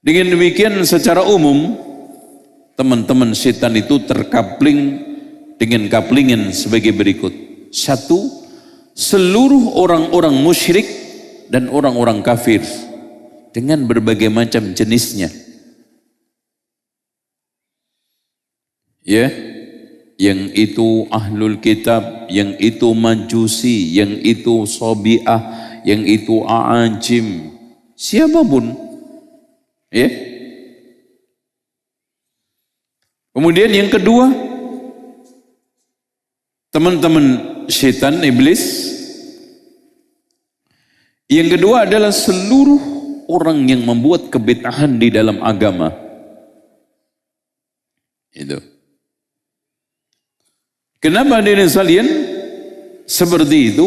Dengan demikian secara umum teman-teman setan itu terkapling dengan kaplingan sebagai berikut. Satu, seluruh orang-orang musyrik dan orang-orang kafir dengan berbagai macam jenisnya. Ya, yang itu ahlul kitab, yang itu majusi, yang itu sobiah, yang itu a'ajim, siapapun. Ya. Kemudian yang kedua, teman-teman setan, iblis. Yang kedua adalah seluruh orang yang membuat kebid'ahan di dalam agama. Itu. Kenapa hadirin sekalian seperti itu?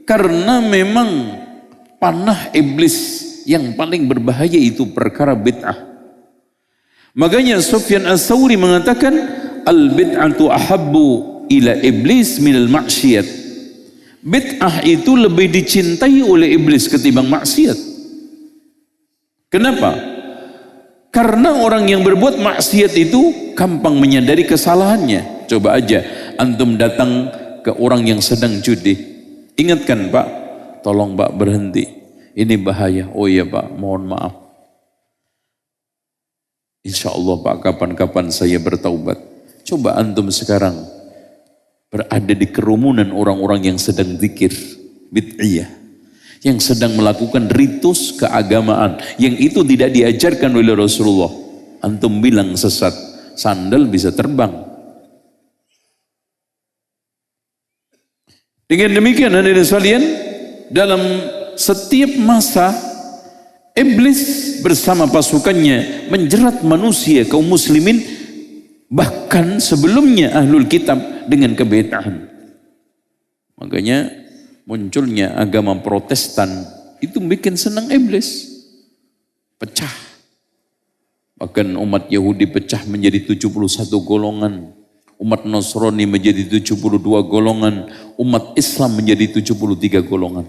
Karena memang panah iblis yang paling berbahaya itu perkara bid'ah. Makanya Sufyan Ats-Tsauri mengatakan al-bid'atu ahabbu ila iblis minal maksiat. Bid'ah itu lebih dicintai oleh iblis ketimbang maksiat. Kenapa? Karena orang yang berbuat maksiat itu gampang menyadari kesalahannya. Coba aja antum datang ke orang yang sedang judi. Ingatkan, Pak, tolong Pak berhenti. Ini bahaya. Oh iya Pak, mohon maaf. Insya Allah Pak, kapan-kapan saya bertaubat. Coba antum sekarang berada di kerumunan orang-orang yang sedang zikir bid'iyah, yang sedang melakukan ritus keagamaan yang itu tidak diajarkan oleh Rasulullah. Antum bilang sesat, sandal bisa terbang. Dengan demikian hadirin sekalian, dalam setiap masa iblis bersama pasukannya menjerat manusia kaum muslimin, bahkan sebelumnya ahlul kitab, dengan kebid'ahan. Makanya munculnya agama Protestan itu bikin senang iblis. Pecah. Bahkan umat Yahudi pecah menjadi 71 golongan. Umat Nasrani menjadi 72 golongan. Umat Islam menjadi 73 golongan.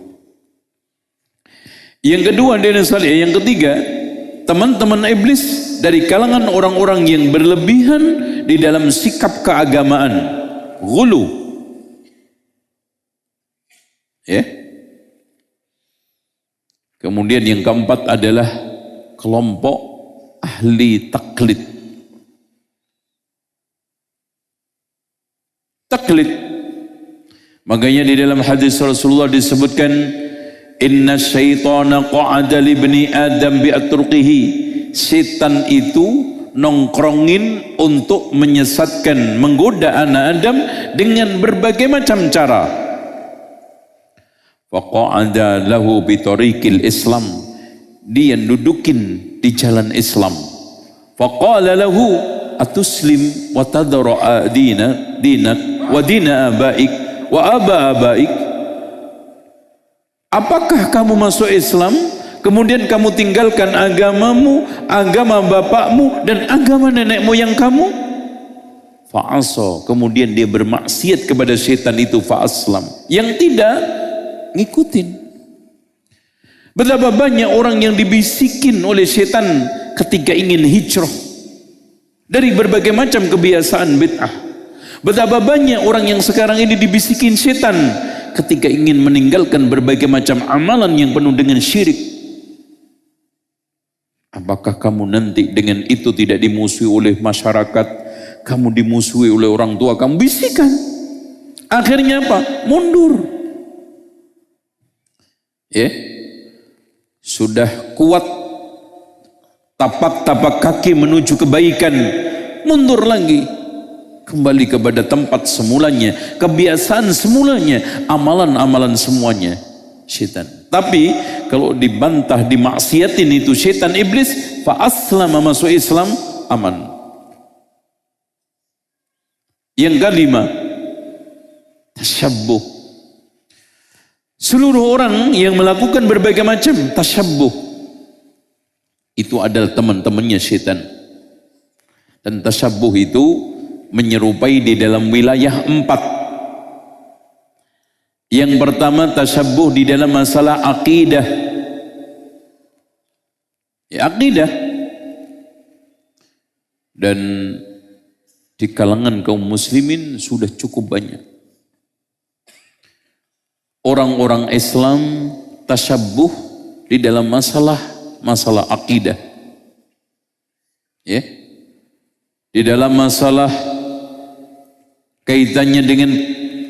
Yang kedua, yang ketiga, teman-teman iblis dari kalangan orang-orang yang berlebihan di dalam sikap keagamaan. Ghulu. Ya. Kemudian yang keempat adalah kelompok ahli taklid. Taklid. Makanya di dalam hadis Rasulullah disebutkan, inna syaitana qa'ada li ibni adam bi aturqihi. Setan itu nongkrongin untuk menyesatkan, menggoda anak Adam dengan berbagai macam cara. Faqa'ada lahu bi tariqil Islam. Dia dudukin di jalan Islam. Faqala lahu atuslim wa tadra dinak wa dina abaik wa aba abaik. Apakah kamu masuk Islam, kemudian kamu tinggalkan agamamu, agama bapakmu, dan agama nenek moyang kamu? Fa'asa, kemudian dia bermaksiat kepada setan itu, fa'aslam. Yang tidak, ngikutin. Betapa banyak orang yang dibisikin oleh setan ketika ingin hijrah dari berbagai macam kebiasaan bid'ah. Betapa banyak orang yang sekarang ini dibisikin setan ketika ingin meninggalkan berbagai macam amalan yang penuh dengan syirik. Apakah kamu nanti dengan itu tidak dimusuhi oleh masyarakat, kamu dimusuhi oleh orang tua, kamu bisikan. Akhirnya apa? Mundur. Ya, sudah kuat tapak-tapak kaki menuju kebaikan, mundur lagi. Kembali kepada tempat semulanya, kebiasaan semulanya, amalan-amalan semuanya setan. Tapi kalau dibantah, dimaksiatin itu setan iblis, fa aslama, masuk Islam, aman. Yang kelima, tasyabbuh. Seluruh orang yang melakukan berbagai macam tasyabbuh itu adalah teman-temannya setan. Dan tasyabbuh itu menyerupai di dalam wilayah 4. Yang pertama, tasyabbuh di dalam masalah akidah. Ya, akidah. Dan di kalangan kaum muslimin sudah cukup banyak orang-orang Islam tasyabbuh di dalam masalah akidah. Ya. Di dalam masalah kaitannya dengan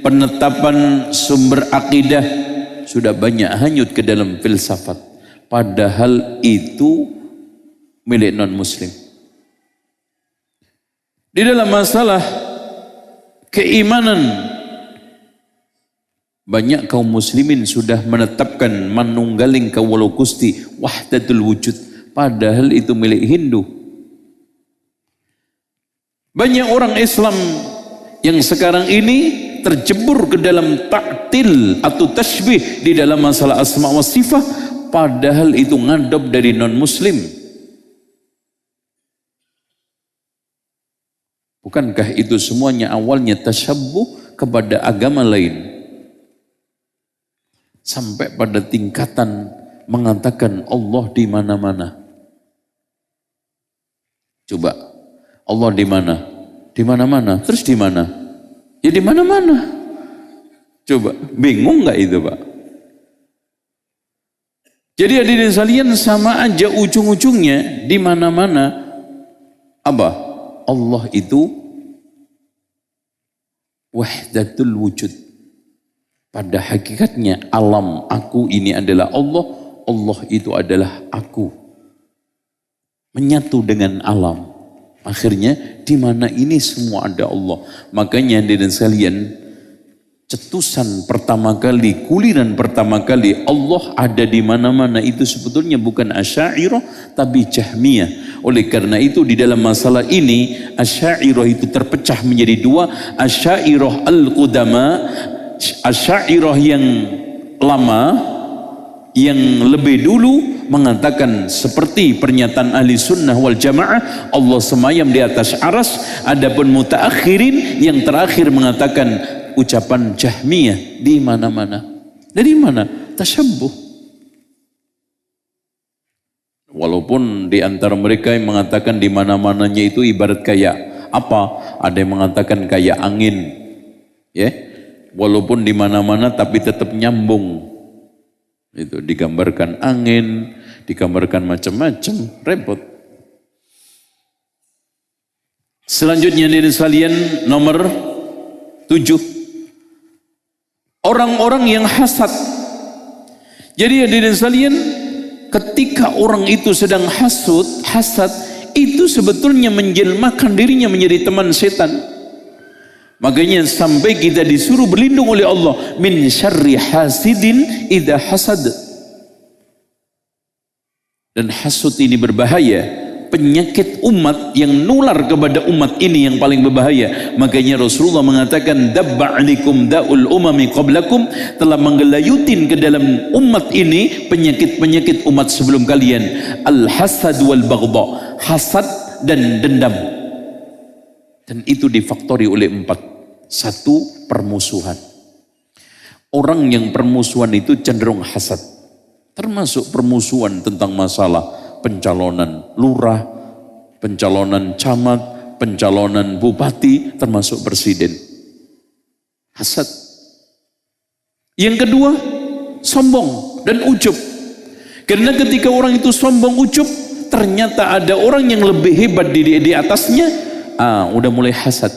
penetapan sumber akidah sudah banyak hanyut ke dalam filsafat. Padahal itu milik non-muslim. Di dalam masalah keimanan banyak kaum muslimin sudah menetapkan manunggaling kawula Gusti wahdatul wujud. Padahal itu milik Hindu. Banyak orang Islam yang sekarang ini terjebur ke dalam ta'til atau tasbih di dalam masalah asma wa sifat, padahal itu ngadop dari non-muslim. Bukankah itu semuanya awalnya tasyabbuh kepada agama lain? Sampai pada tingkatan mengatakan Allah di mana-mana. Coba, Allah di mana? Di mana-mana. Terus di mana? Ya di mana-mana. Coba, bingung nggak itu, Pak? Jadi hadirin sekalian, sama aja ujung-ujungnya di mana-mana. Apa? Allah itu wahdatul wujud. Pada hakikatnya alam aku ini adalah Allah, Allah itu adalah aku. Menyatu dengan alam. Akhirnya di mana ini semua ada Allah. Makanya hadirin sekalian, cetusan pertama kali, kuliran pertama kali Allah ada di mana-mana itu sebetulnya bukan Asy'ariyah tapi Jahmiyah. Oleh karena itu di dalam masalah ini Asy'ariyah itu terpecah menjadi dua, Asy'ariyah al-qudama, Asy'ariyah yang lama, yang lebih dulu mengatakan seperti pernyataan ahli sunnah wal jamaah, Allah semayam di atas aras. Adapun mutaakhirin yang terakhir mengatakan ucapan Jahmiyah di mana-mana. Dari mana? Tasyabbuh. Walaupun di antara mereka yang mengatakan di mana-mananya itu ibarat kayak apa? Ada yang mengatakan kayak angin. Ya. Walaupun di mana-mana tapi tetap nyambung. Itu digambarkan angin, digambarkan macam-macam, repot. Selanjutnya dari sekalian nomor 7. Orang-orang yang hasad. Jadi hadirin sekalian, ketika orang itu sedang hasad itu sebetulnya menjelmakan dirinya menjadi teman setan. Makanya sampai kita disuruh berlindung oleh Allah min syarri hasidin idza hasad. Dan hasud ini berbahaya, penyakit umat yang nular kepada umat ini yang paling berbahaya. Makanya Rasulullah mengatakan dabba alikum daul umami qablakum, telah menggelayutin ke dalam umat ini penyakit-penyakit umat sebelum kalian, al hasad wal baghdha, hasad dan dendam. Dan itu difaktori oleh 4. 1, permusuhan. Orang yang permusuhan itu cenderung hasad. Termasuk permusuhan tentang masalah pencalonan lurah, pencalonan camat, pencalonan bupati, termasuk presiden. Hasad. Yang kedua, sombong dan ujub. Karena ketika orang itu sombong ujub, ternyata ada orang yang lebih hebat di atasnya, udah mulai hasad.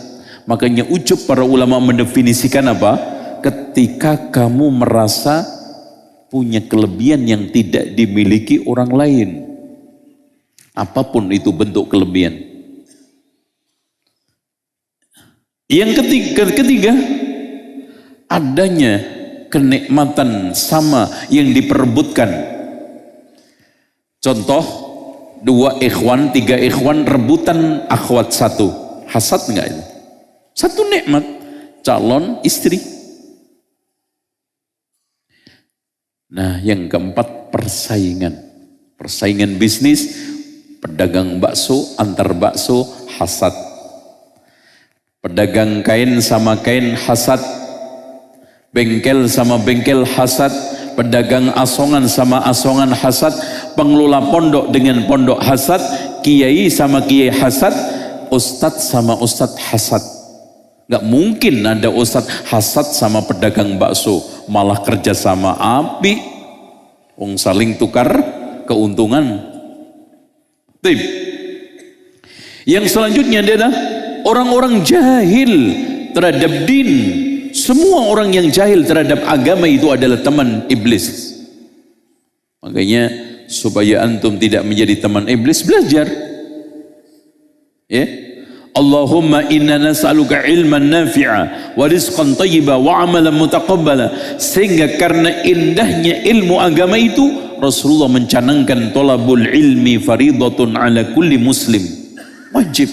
Makanya ujub para ulama mendefinisikan apa? Ketika kamu merasa punya kelebihan yang tidak dimiliki orang lain. Apapun itu bentuk kelebihan. Yang ketiga, adanya kenikmatan sama yang diperebutkan. Contoh, 2 ikhwan, 3 ikhwan rebutan akhwat 1. Hasad enggak itu? Satu nikmat, calon istri. Nah, yang keempat, persaingan. Persaingan bisnis, pedagang bakso, antar bakso, hasad. Pedagang kain sama kain, hasad. Bengkel sama bengkel, hasad. Pedagang asongan sama asongan, hasad. Pengelola pondok dengan pondok, hasad. Kiai sama kiai, hasad. ustadz sama ustadz hasad. Nggak mungkin ada ustadz hasad sama pedagang bakso, malah kerja sama api, saling tukar keuntungan. Baik. Yang selanjutnya adalah orang-orang jahil terhadap din. Semua orang yang jahil terhadap agama itu adalah teman iblis. Makanya supaya antum tidak menjadi teman iblis, belajar. Ya. Allahumma inna nas'aluka ilman nafi'a wa rizqan thayyiba wa amalan mutaqabbala. Sehingga karena indahnya ilmu agama itu, Rasulullah mencanangkan thalabul ilmi faridatun ala kulli muslim. Wajib.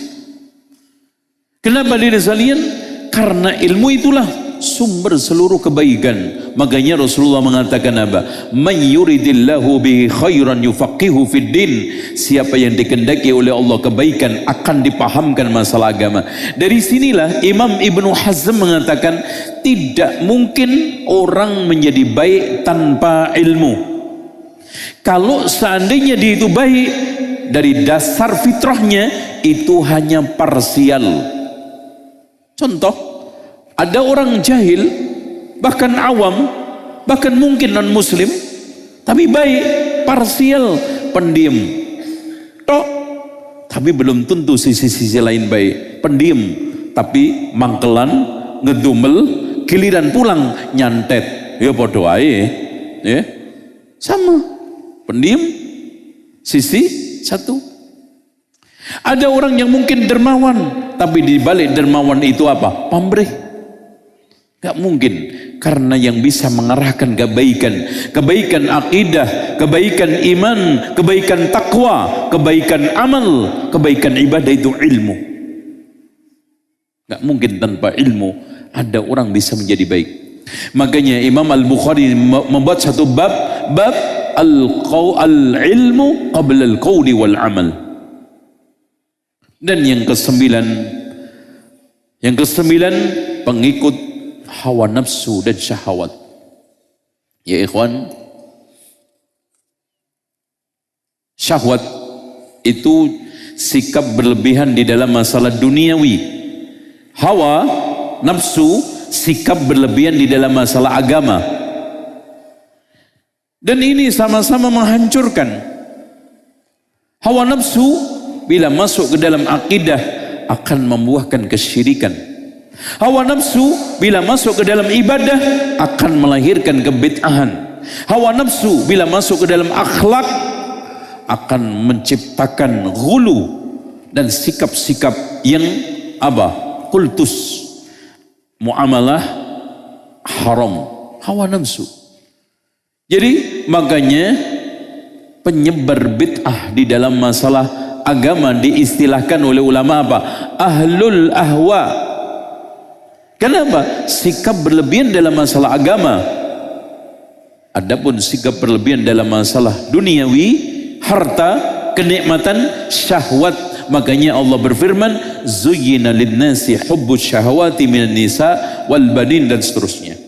Kenapa diri sekalian? Karena ilmu itulah sumber seluruh kebaikan. Makanya Rasulullah mengatakan apa? Man yuridillahu bihi khairan yufaqihu fid din. Siapa yang dikehendaki oleh Allah kebaikan akan dipahamkan masalah agama. Dari sinilah Imam Ibnu Hazm mengatakan tidak mungkin orang menjadi baik tanpa ilmu. Kalau seandainya dia itu baik, dari dasar fitrahnya itu hanya parsial. Contoh, ada orang jahil, bahkan awam, bahkan mungkin non muslim, tapi baik, parsial, pendiam. Tok, tapi belum tentu sisi-sisi lain baik. Pendiam, tapi mangkelan, ngedumel, giliran pulang nyantet. Ya podo ae, ya. Sama. Pendiam, sisi satu. Ada orang yang mungkin dermawan, tapi di balik dermawan itu apa? Pamrih. Gak mungkin, karena yang bisa mengarahkan kebaikan akidah, kebaikan iman, kebaikan takwa, kebaikan amal, kebaikan ibadah itu ilmu. Gak mungkin tanpa ilmu ada orang bisa menjadi baik. Makanya Imam Al-Bukhari membuat satu bab al-ilmu qabla al-qawli wal amal. Dan yang kesembilan, pengikut hawa nafsu dan syahwat. Ya ikhwan, syahwat itu sikap berlebihan di dalam masalah duniawi. Hawa nafsu sikap berlebihan di dalam masalah agama. Dan ini sama-sama menghancurkan. Hawa nafsu bila masuk ke dalam akidah akan membuahkan kesyirikan. Hawa nafsu bila masuk ke dalam ibadah akan melahirkan kebid'ahan. Hawa nafsu bila masuk ke dalam akhlak akan menciptakan ghulu dan sikap-sikap yang kultus, muamalah haram. Hawa nafsu. Jadi makanya penyebar bid'ah di dalam masalah agama diistilahkan oleh ulama apa? Ahlul ahwa. Kenapa? Sikap berlebihan dalam masalah agama. Adapun sikap berlebihan dalam masalah duniawi, harta, kenikmatan, syahwat. Makanya Allah berfirman, zuyyina lin-nasi hubbus syahawati minan nisa wal banin, dan seterusnya.